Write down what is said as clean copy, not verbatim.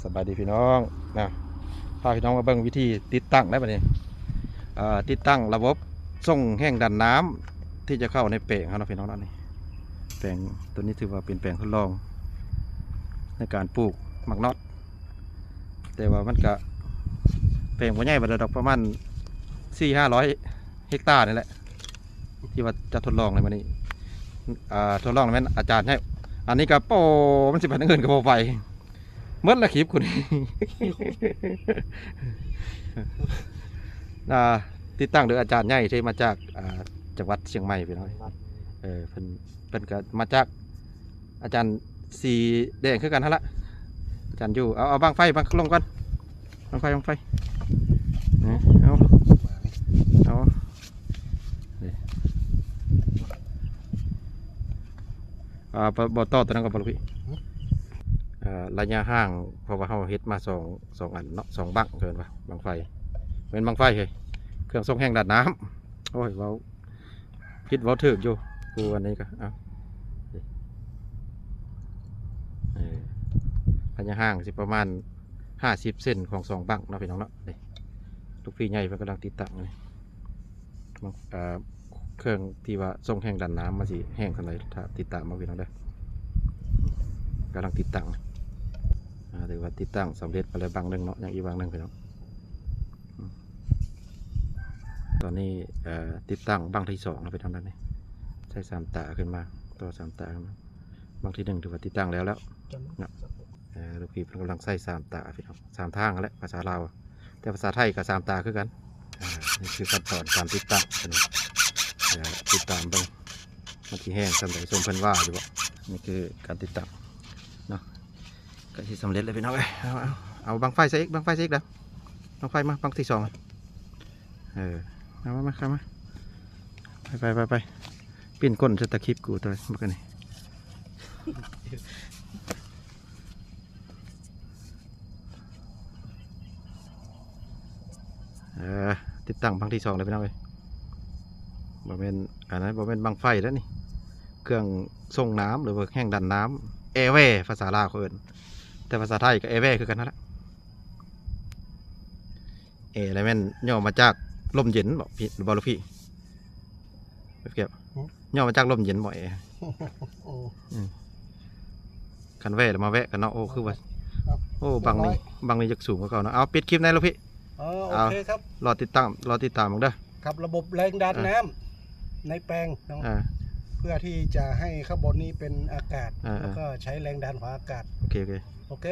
สบายดีพี่น้องนะพาพี่น้องมาเบิ่งวิธีติดตั้งได้ปะเนี่ยติดตั้งระบบส่งแห้งดันน้ำที่จะเข้าในแปลงครับพี่น้องนั่นนี่แปลงตัวนี้ถือว่าเป็นแปลงทดลองในการปลูกหมักน็อตแต่ว่ามันก็แปลงว่าใหญ่บัดดอกประมาณ400-500 เฮกตาร์นี่แหละที่ว่าจะทดลองในวันนี้ทดลองนั้นอาจารย์ให้อันนี้ก็โป้มันสิบพันเงินก็พอไปเมื่อละคลิปคุณ ติดตั้งโดยอาจารย์ใหญ่ที่มาจากจังหวัดเชียงใหม่พี่น้อยเพิ่นก็มาจากอาจารย์สีแดงคือกันฮะละอาจารย์อยู่เอาบังไฟบังลงก่อนบังไฟเอาบ่อต่อตัวนั้นก็บ่รู้พี่ระยะห่างเพราะว่าเขาเฮ็ดมาสองอันเนาะ2 บังเกินว่าบังไฟเป็นบังไฟเฮ้ยเครื่องส่งแห้งดัดน้ำโอ้ยเว้าผิดเว้าถูกอยู่กูอันนี้ก็เอาระยะห่างสิประมาณ50 เซนของ2 บังเนาะพี่น้องเนาะนี่ลูกพี่ใหญ่เพิ่นกำลังติดตั้งเลยเครื่องที่ว่าส่งแห้งดันน้ำมาสิแห้งขนาดไหนถ้าติดตั้งมาพี่น้องได้กำลังติดตั้งถือว่าติดตั้งสำเร็จไปแล้วบางหนึ่งเนาะอย่างอีกบางหนึ่งพี่น้องตอนนี้ติดตั้งบางที่2เราไปทำนั้นนี่ใช้3 ตาขึ้นมาตัว3 ตาบางที่1ถือว่าติดตั้งแล้วนะลูกพี่กำลังใส่3 ตาพี่น้อง3 ทางแล้วภาษาลาวแต่ภาษาไทยกับ3 ตาคือกันนี่คือขั้นตอนการติดตั้งติดตามเบิ่งมันที่แห้งสำเร็จสมเพิ่นว่าอยู่บ่นี่คือการติดตั้งเนาะก็ที่สำเร็จเลยพี่น้องเอาบังไฟใส่อีกบังไฟใส่อีกแล้วบังไฟมาบังที่2เอามาครับมาไปปิ้นก้นสตะคลิปกูตัวมันกันนี่ติดตั้งบังที่2เลยพี่น้องเลยบ่เป็นอันนั้นบ่เป็นบังไฟแล้วนี่เครื่องส่งน้ำหรือว่าแห้งดันน้ำแอร์เวย์ภาษาลาวเขาเอิ้นแต่ภาษาไทยก็แอร์เวย์คือกันนั่นแหละอะไรแม่นย่อมาจากลมเย็นบอกพี่บอกลูกพี่เก็บย่อมาจากลมเย็นบ่อยคันแวะแล้วมาแวะกันเนาะโอ้คือว่าโอ้บางนี่จะสูงกว่าเขาเนาะเอาปิดคลิปในลูกพี่โอเคครับรอติดตามมึงเด้อครับระบบแรงดันน้ำในแปลงเพื่อที่จะให้ข้างบนนี้เป็นอากาศแล้วก็ใช้แรงดันของอากาศโอเคโอเค